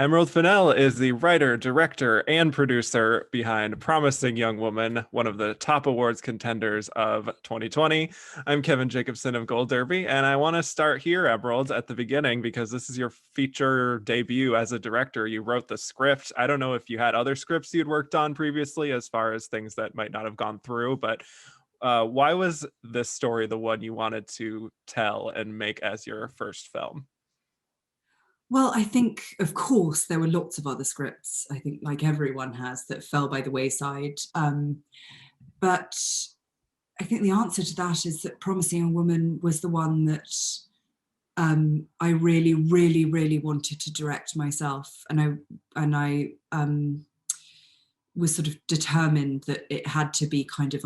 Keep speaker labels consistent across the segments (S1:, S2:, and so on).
S1: Emerald Fennell is the writer, director, and producer behind Promising Young Woman, one of the top awards contenders of 2020. I'm Kevin Jacobsen of Gold Derby, and I want to start here, Emerald, at the beginning because this is your feature debut as a director. You wrote the script. I don't know if you had other scripts you'd worked on previously, as far as things that might not have gone through, but why was this story the one you wanted to tell and make as your first film?
S2: Well, I think, of course, there were lots of other scripts, I think, like everyone has, that fell by the wayside. But I think the answer to that is that Promising a Woman was the one that I really, really, really wanted to direct myself. And I was sort of determined that it had to be kind of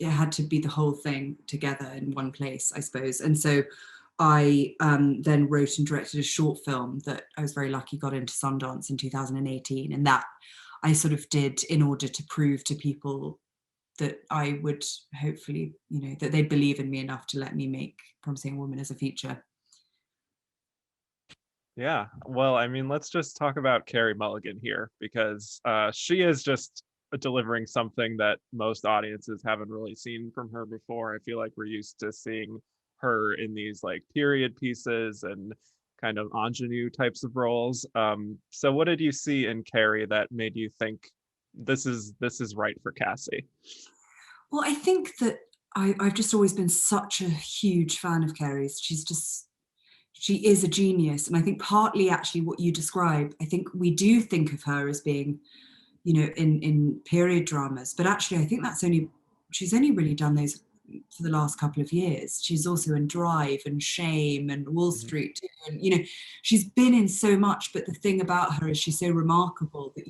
S2: it had to be the whole thing together in one place, I suppose. And so I then wrote and directed a short film that I was very lucky got into Sundance in 2018. And that I sort of did in order to prove to people that I would hopefully, that they'd believe in me enough to let me make Promising a Woman as a feature.
S1: Yeah, well, I mean, let's just talk about Carey Mulligan here because she is just delivering something that most audiences haven't really seen from her before. I feel like we're used to seeing her in these like period pieces and kind of ingenue types of roles. So what did you see in Carey that made you think this is right for Cassie?
S2: Well, I think that I've just always been such a huge fan of Carey's. She is a genius. And I think partly actually what you describe, I think we do think of her as being, in period dramas, but actually I think she's only really done those for the last couple of years. She's also in Drive and Shame and Wall
S1: Mhm.
S2: Street too. And, she's been in so much, but the thing about her is she's so remarkable that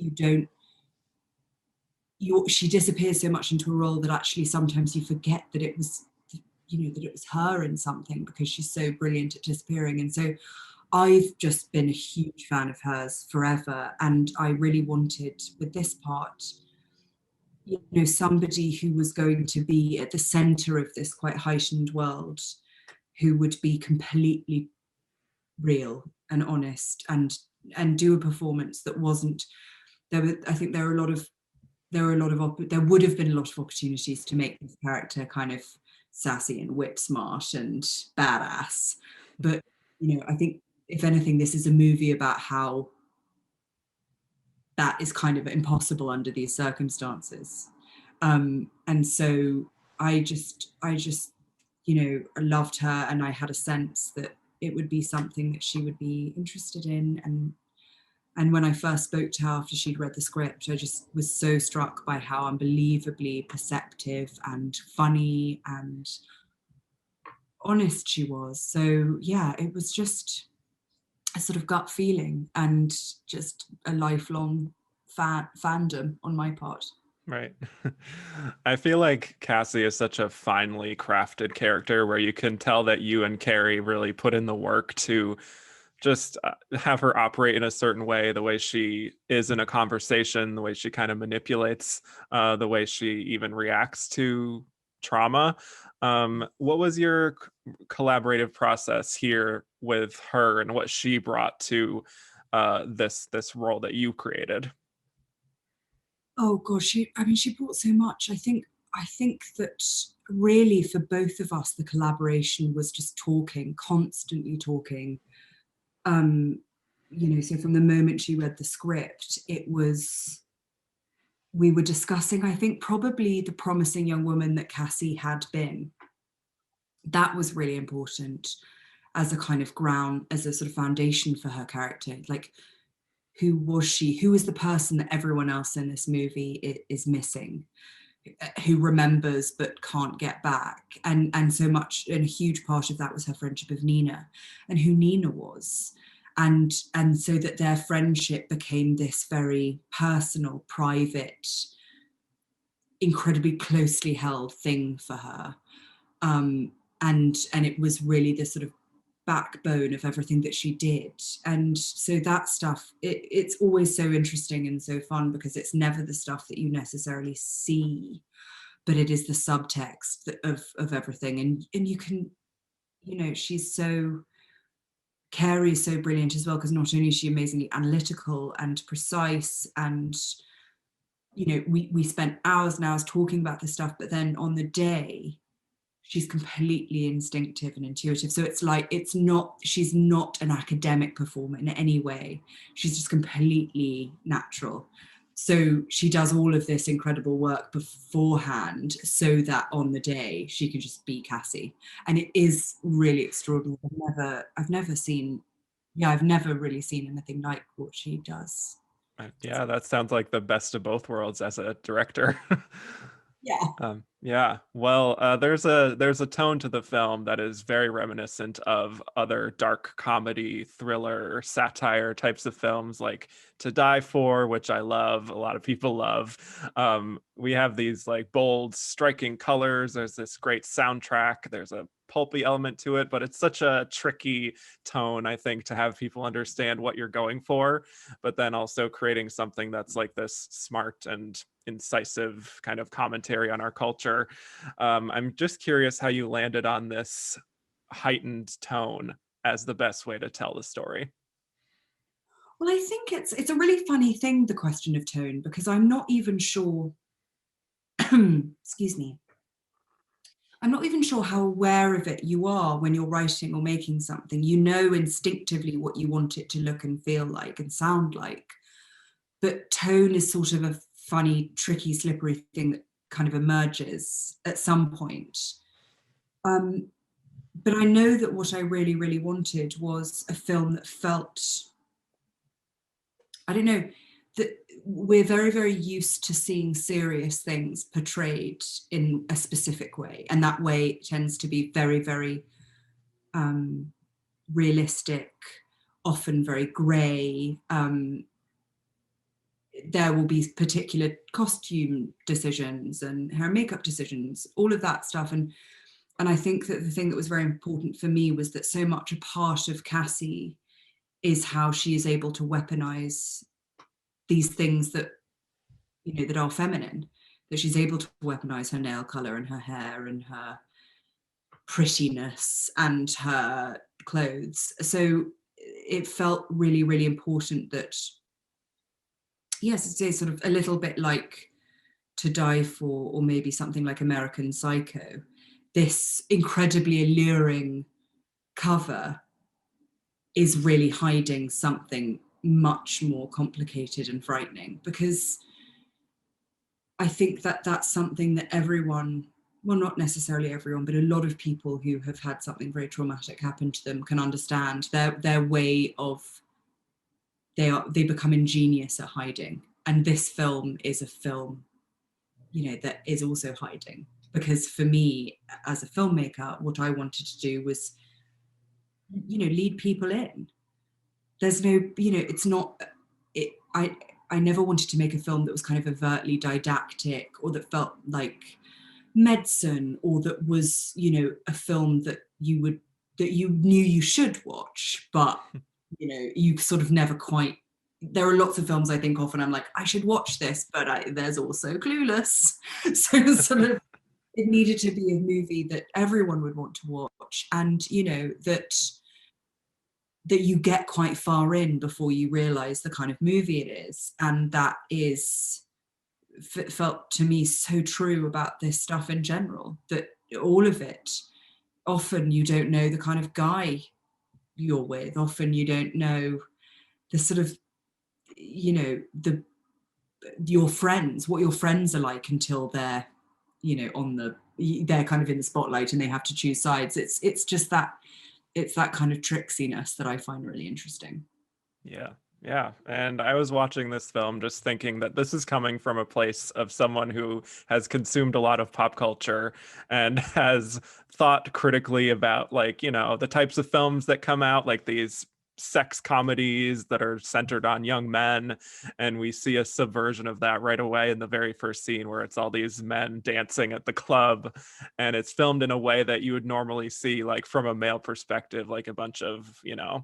S2: she disappears so much into a role that actually sometimes you forget that it was, that it was her in something because she's so brilliant at disappearing. And so I've just been a huge fan of hers forever. And I really wanted with this part, somebody who was going to be at the center of this quite heightened world, who would be completely real and honest and do a performance that wasn't I think there would have been a lot of opportunities to make this character kind of sassy and whip smart and badass. But, I think if anything, this is a movie about how that is kind of impossible under these circumstances. And so I just, loved her, and I had a sense that it would be something that she would be interested in. And when I first spoke to her after she'd read the script, I just was so struck by how unbelievably perceptive and funny and honest she was. So yeah, it was just a sort of gut feeling and just a lifelong fandom on my part.
S1: Right. I feel like Cassie is such a finely crafted character where you can tell that you and Carey really put in the work to just have her operate in a certain way, the way she is in a conversation, the way she kind of manipulates, the way she even reacts to trauma. What was your collaborative process here with her and what she brought to this role that you created?
S2: Oh gosh, she brought so much. I think that really for both of us, the collaboration was just talking, constantly talking. Um, so from the moment she read the script, we were discussing, I think, probably the promising young woman that Cassie had been. That was really important as a kind of ground, as a sort of foundation for her character. Like, who was she? Who is the person that everyone else in this movie is missing? Who remembers but can't get back? And so much, and a huge part of that was her friendship with Nina, and who Nina was. And so that their friendship became this very personal, private, incredibly closely held thing for her. And it was really the sort of backbone of everything that she did. And so that stuff, it's always so interesting and so fun because it's never the stuff that you necessarily see, but it is the subtext of everything. And you can, she's so Carey is so brilliant as well, because not only is she amazingly analytical and precise, and we spent hours and hours talking about this stuff, but then on the day she's completely instinctive and intuitive. So it's like, she's not an academic performer in any way. She's just completely natural. So she does all of this incredible work beforehand so that on the day she can just be Cassie. And it is really extraordinary. I've never seen, yeah, I've never really seen anything like what she does.
S1: Yeah, that sounds like the best of both worlds as a director.
S2: Yeah.
S1: Yeah. Well, there's a tone to the film that is very reminiscent of other dark comedy, thriller, satire types of films like To Die For, which I love. A lot of people love. We have these like bold, striking colors. There's this great soundtrack. There's a pulpy element to it, but it's such a tricky tone, I think, to have people understand what you're going for, but then also creating something that's like this smart and incisive kind of commentary on our culture. I'm just curious how you landed on this heightened tone as the best way to tell the story.
S2: Well, I think it's a really funny thing, the question of tone, because I'm not even sure, excuse me, I'm not even sure how aware of it you are when you're writing or making something. You know instinctively what you want it to look and feel like and sound like. But tone is sort of a funny, tricky, slippery thing that kind of emerges at some point. But I know that what I really, really wanted was a film that felt, I don't know, that we're very, very used to seeing serious things portrayed in a specific way. And that way tends to be very, very realistic, often very grey. There will be particular costume decisions and hair and makeup decisions, all of that stuff. And I think that the thing that was very important for me was that so much a part of Cassie is how she is able to weaponize these things that, that are feminine, that she's able to weaponize her nail color and her hair and her prettiness and her clothes. So it felt really, really important that, yes, it's sort of a little bit like To Die For, or maybe something like American Psycho, this incredibly alluring cover is really hiding something much more complicated and frightening, because I think that that's something that everyone, well, not necessarily everyone, but a lot of people who have had something very traumatic happen to them can understand. Their way of, they become ingenious at hiding. And this film is a film, that is also hiding. Because for me, as a filmmaker, what I wanted to do was, lead people in. There's no, it's not, I never wanted to make a film that was kind of overtly didactic, or that felt like medicine, or that was, a film that you knew you should watch, but, you sort of never quite. There are lots of films I think often I'm like, I should watch this, but there's also Clueless. So sort of, it needed to be a movie that everyone would want to watch, and, that you get quite far in before you realize the kind of movie it is. And that felt to me so true about this stuff in general, that all of it, often you don't know the kind of guy you're with, often you don't know the sort of, your friends, what your friends are like, until they're, they're kind of in the spotlight and they have to choose sides. It's just that, it's that kind of tricksiness that I find really interesting.
S1: Yeah. Yeah. And I was watching this film just thinking that this is coming from a place of someone who has consumed a lot of pop culture and has thought critically about, like, the types of films that come out, like these sex comedies that are centered on young men. And we see a subversion of that right away in the very first scene, where it's all these men dancing at the club. And it's filmed in a way that you would normally see, like, from a male perspective, like a bunch of,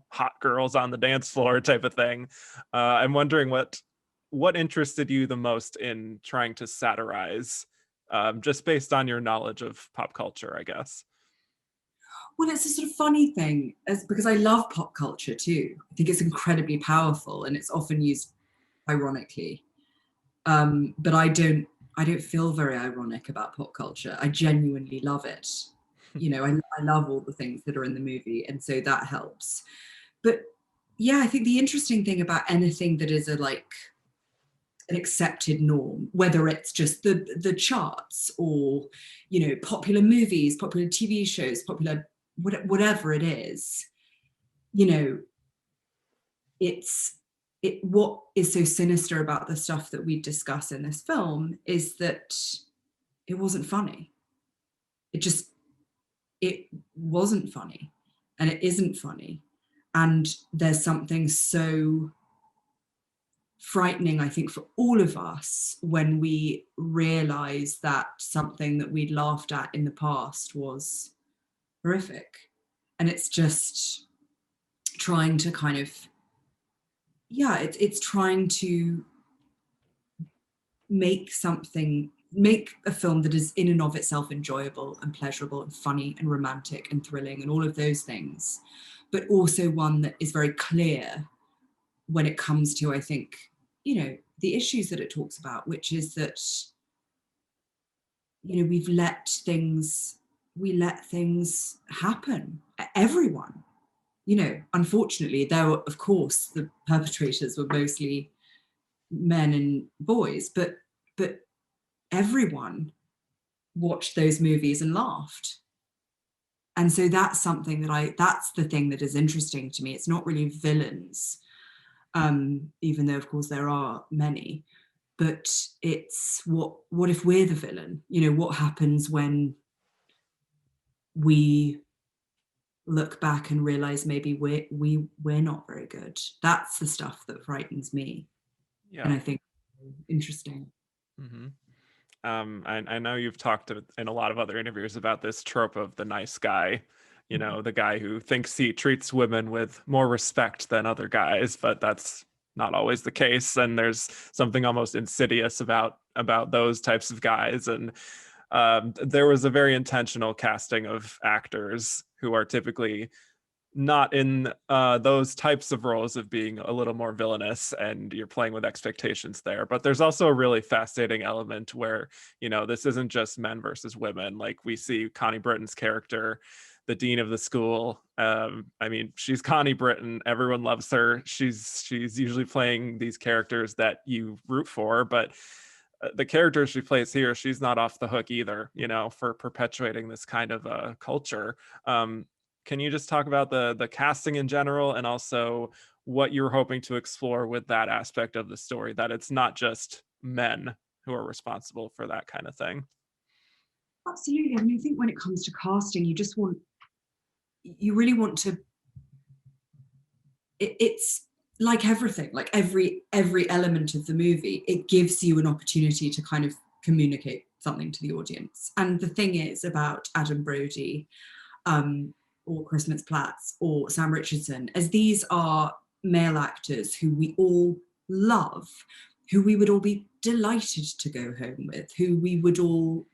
S1: hot girls on the dance floor type of thing. I'm wondering what interested you the most in trying to satirize, just based on your knowledge of pop culture, I guess.
S2: Well, it's a sort of funny thing, because I love pop culture too. I think it's incredibly powerful, and it's often used ironically. But I don't feel very ironic about pop culture. I genuinely love it. You know, I love all the things that are in the movie, and so that helps. But yeah, I think the interesting thing about anything that is like an accepted norm, whether it's just the charts or, you know, popular movies, popular TV shows, popular whatever it is, you know, what is so sinister about the stuff that we discuss in this film is that it wasn't funny. It wasn't funny, and it isn't funny. And there's something so frightening, I think, for all of us when we realize that something that we'd laughed at in the past was horrific. And it's just trying to kind of, yeah, it's trying to make a film that is in and of itself enjoyable and pleasurable and funny and romantic and thrilling and all of those things, but also one that is very clear when it comes to, I think, you know, the issues that it talks about, which is that, you know, we let things happen. Everyone, you know, unfortunately, though, of course, the perpetrators were mostly men and boys, but everyone watched those movies and laughed. And so that's something that's the thing that is interesting to me. It's not really villains, even though, of course, there are many, but it's what if we're the villain? You know, what happens when we look back and realize maybe we're not very good? That's the stuff that frightens me.
S1: Yeah.
S2: And I think interesting.
S1: Mm-hmm. I know you've talked in a lot of other interviews about this trope of the nice guy, you know, the guy who thinks he treats women with more respect than other guys, but that's not always the case. And there's something almost insidious about those types of guys. And there was a very intentional casting of actors who are typically not in those types of roles of being a little more villainous, and you're playing with expectations there. But there's also a really fascinating element where, you know, this isn't just men versus women. Like, we see Connie Britton's character, the dean of the school. I mean, she's Connie Britton. Everyone loves her. She's usually playing these characters that you root for, but the character she plays here, she's not off the hook either, you know, for perpetuating this kind of culture. Can you just talk about the casting in general, and also what you're hoping to explore with that aspect of the story, that it's not just men who are responsible for that kind of thing?
S2: Absolutely. I mean, I think when it comes to casting, you really want to, it's like everything, like every element of the movie, it gives you an opportunity to kind of communicate something to the audience. And the thing is about Adam Brody, or Chris Mintz-Plasse or Sam Richardson, as these are male actors who we all love, who we would all be delighted to go home with, who we would all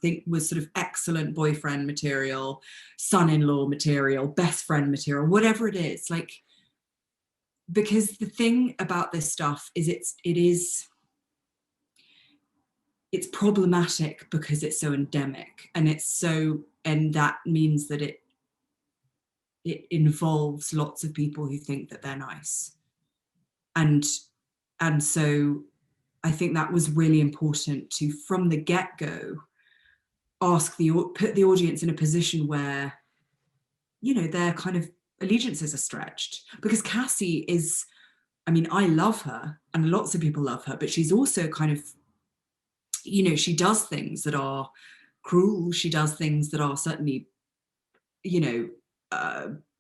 S2: think was sort of excellent boyfriend material, son-in-law material, best friend material, whatever it is. Like, because the thing about this stuff is it's problematic because it's so endemic, and that means that it involves lots of people who think that they're nice. And so I think that was really important to, from the get-go, put the audience in a position where, you know, their kind of allegiances are stretched. Because Cassie is, I mean, I love her and lots of people love her, but she's also kind of, you know, she does things that are cruel. She does things that are certainly, you know,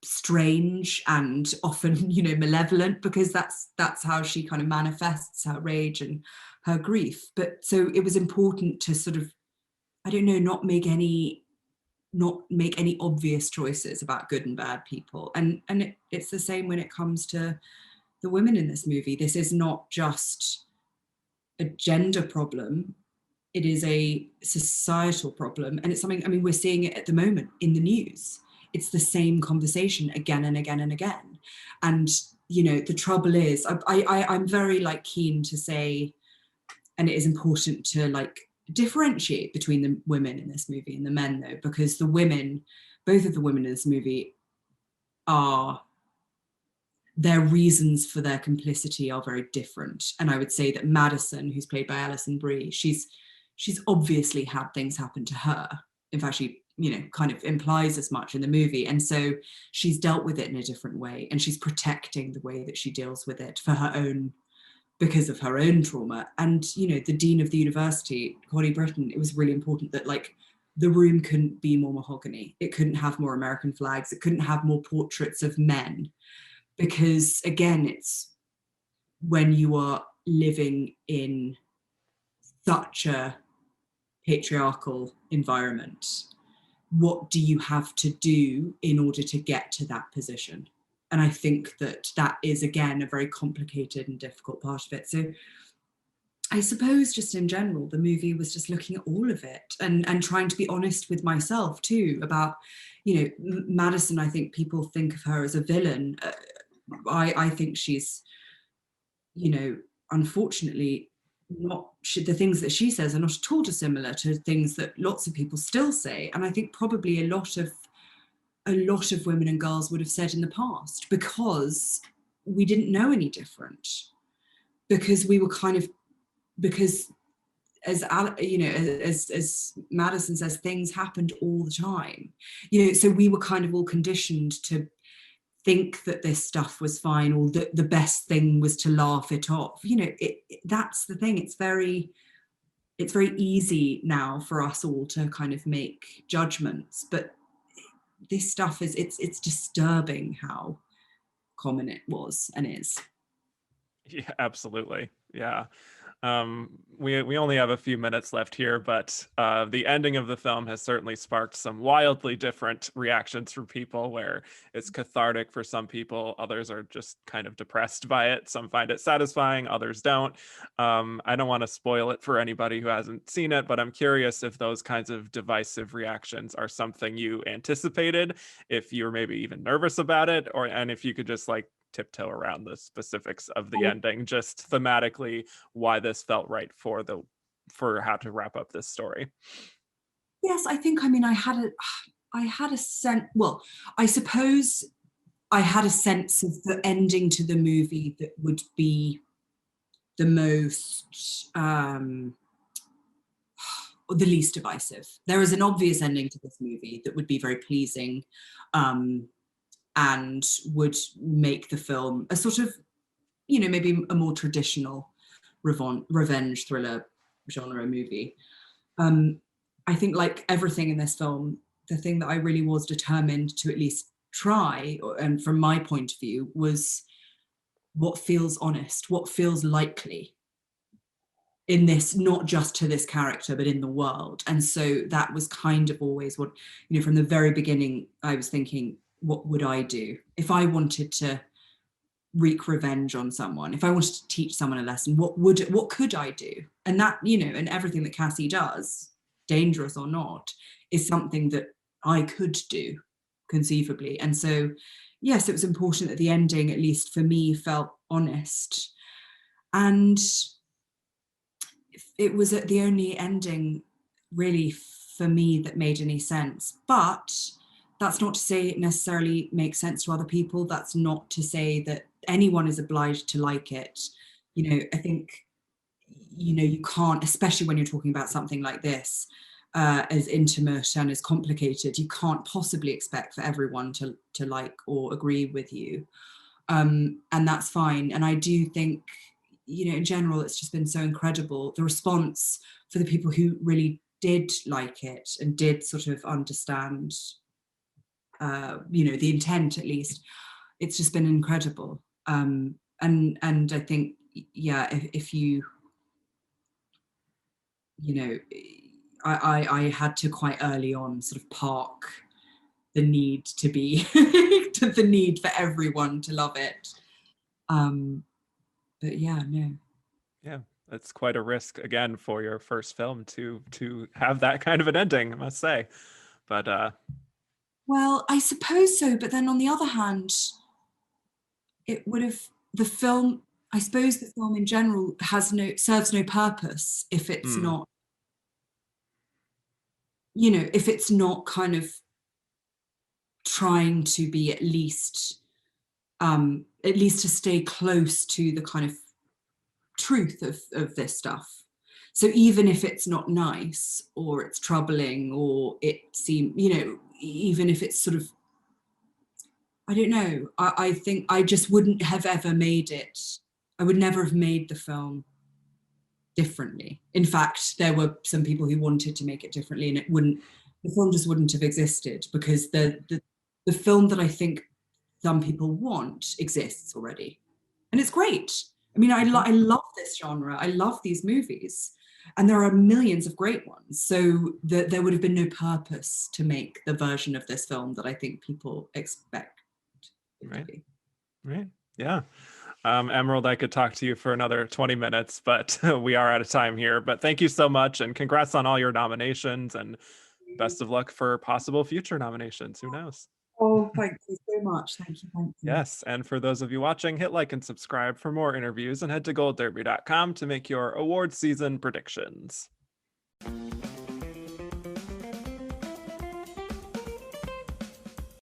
S2: strange and often, you know, malevolent, because that's how she kind of manifests her rage and her grief. But so it was important to sort of, I don't know, not make any obvious choices about good and bad people. And it's the same when it comes to the women in this movie. This is not just a gender problem. It is a societal problem. And it's something, I mean, we're seeing it at the moment in the news. it's the same conversation again and again and again. And, you know, the trouble is, I'm very like keen to say, and it is important to like differentiate between the women in this movie and the men, though, because the women, both of the women in this movie are, their reasons for their complicity are very different. And I would say that Madison, who's played by Alison Brie, she's obviously had things happen to her. In fact, she, you know, kind of implies as much in the movie. And so she's dealt with it in a different way, and she's protecting the way that she deals with it for her own, because of her own trauma. And, you know, the dean of the university, Connie Britton, it was really important that like the room couldn't be more mahogany. It couldn't have more American flags. It couldn't have more portraits of men. Because again, it's when you are living in such a patriarchal environment, what do you have to do in order to get to that position? And I think that that is, again, a very complicated and difficult part of it. So I suppose just in general, the movie was just looking at all of it and trying to be honest with myself too about, you know, Madison, I think people think of her as a villain. I think she's, you know, unfortunately not, the things that she says are not at all dissimilar to things that lots of people still say. And I think probably a lot of women and girls would have said in the past, because we didn't know any different, because we were kind of, because as you know, as Madison says, things happened all the time, you know, so we were kind of all conditioned to think that this stuff was fine, or that the best thing was to laugh it off. You know, that's the thing. It's very easy now for us all to kind of make judgments, but this stuff is, it's disturbing how common it was and is.
S1: Yeah, absolutely. Yeah. We only have a few minutes left here, but the ending of the film has certainly sparked some wildly different reactions from people, where it's cathartic for some people, others are just kind of depressed by it, some find it satisfying, others don't. I don't want to spoil it for anybody who hasn't seen it, but I'm curious if those kinds of divisive reactions are something you anticipated, if you were maybe even nervous about it, or and if you could just like tiptoe around the specifics of the ending, just thematically why this felt right for how to wrap up this story.
S2: Yes, I think, I mean, I had a sense, well, I suppose I had a sense of the ending to the movie that would be the most the least divisive. There is an obvious ending to this movie that would be very pleasing, and would make the film a sort of, you know, maybe a more traditional revenge thriller genre movie. I think, like everything in this film, the thing that I really was determined to at least try, and from my point of view, was what feels honest, what feels likely in this, not just to this character, but in the world. And so that was kind of always what, you know, from the very beginning, I was thinking, what would I do if I wanted to wreak revenge on someone? If I wanted to teach someone a lesson, what could I do? And that, you know, and everything that Cassie does, dangerous or not, is something that I could do conceivably. And so, yes, it was important that the ending, at least for me, felt honest. And it was the only ending really for me that made any sense. But that's not to say it necessarily makes sense to other people. That's not to say that anyone is obliged to like it. You know, I think, you know, you can't, especially when you're talking about something like this, as intimate and as complicated, you can't possibly expect for everyone to like or agree with you. And that's fine. And I do think, you know, in general, it's just been so incredible. The response for the people who really did like it and did sort of understand, you know, the intent at least, it's just been incredible. And I think, yeah, if you know, I had to quite early on sort of park the need to be, to the need for everyone to love it. But yeah, no.
S1: Yeah, that's quite a risk again for your first film to have that kind of an ending, I must say. But
S2: Well, I suppose so, but then on the other hand, it would have the film. I suppose the film in general serves no purpose if it's
S1: Mm,
S2: not, if it's not kind of trying to be at least to stay close to the kind of truth of this stuff. So even if it's not nice or it's troubling or it seems, even if it's sort of, I don't know, I think I just wouldn't have ever made it. I would never have made the film differently. In fact, there were some people who wanted to make it differently, and the film just wouldn't have existed because the film that I think some people want exists already, and it's great. I mean,
S1: mhm.
S2: I love this genre. I love these movies, and there are millions of great ones. So there would have been no purpose to make the version of this film that I think people expect it to
S1: Right.
S2: be.
S1: Right. Yeah. Emerald, I could talk to you for another 20 minutes, but we are out of time here. But thank you so much, and congrats on all your nominations, and best of luck for possible future nominations. Who knows?
S2: Oh, thank you so much. Thank you. Thank you.
S1: Yes. And for those of you watching, hit like and subscribe for more interviews, and head to goldderby.com to make your award season predictions.